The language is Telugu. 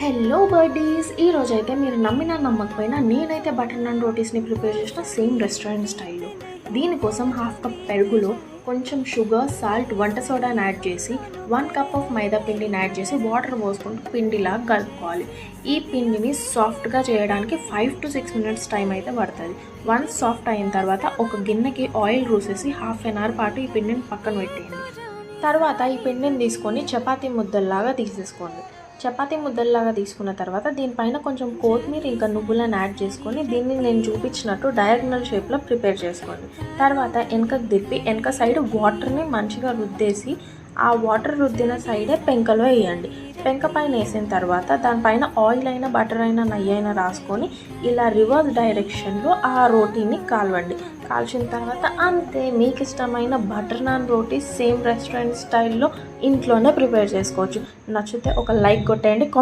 హలో బర్డీస్, ఈరోజైతే మీరు నమ్మినా నమ్మకపోయినా నేనైతే బటర్ నాన్ రోటీస్ని ప్రిపేర్ చేసిన సేమ్ రెస్టారెంట్ స్టైల్లో. దీనికోసం హాఫ్ కప్ పెరుగులో కొంచెం షుగర్, సాల్ట్, వంట సోడాని యాడ్ చేసి 1 కప్ ఆఫ్ మైదా పిండిని యాడ్ చేసి వాటర్ పోసుకుంటూ పిండిలాగా కలుపుకోవాలి. ఈ పిండిని సాఫ్ట్గా చేయడానికి 5 to 6 minutes టైం అయితే పడుతుంది. వన్స్ సాఫ్ట్ అయిన తర్వాత ఒక గిన్నెకి ఆయిల్ రూసేసి హాఫ్ అన్ అవర్ పాటు ఈ పిండిని పక్కన పెట్టేయండి. తర్వాత ఈ పిండిని తీసుకొని చపాతీ ముద్దల్లాగా తీసేసుకోండి. చపాతీ ముద్దల్లాగా తీసుకున్న తర్వాత దీనిపైన కొంచెం కొత్తిమీర ఇంకా నువ్వులను యాడ్ చేసుకొని దీన్ని నేను చూపించినట్టు డయాగ్నల్ షేప్లో ప్రిపేర్ చేసుకోండి. తర్వాత వెనకకు తిప్పి వెనక సైడ్ వాటర్ని మంచిగా రుద్దేసి ఆ వాటర్ రుద్దిన సైడే పెంకలో వేయండి. పెంక పైన వేసిన తర్వాత దానిపైన ఆయిల్ అయినా బటర్ అయినా నెయ్యి అయినా రాసుకొని ఇలా రివర్స్ డైరెక్షన్లో ఆ రోటీని కాల్వండి. కాల్చిన తర్వాత అంతే, మీకు ఇష్టమైన బటర్ నాన్ రోటీ సేమ్ రెస్టారెంట్ స్టైల్లో ఇంట్లోనే ప్రిపేర్ చేసుకోవచ్చు. నచ్చితే ఒక లైక్ కొట్టేయండి.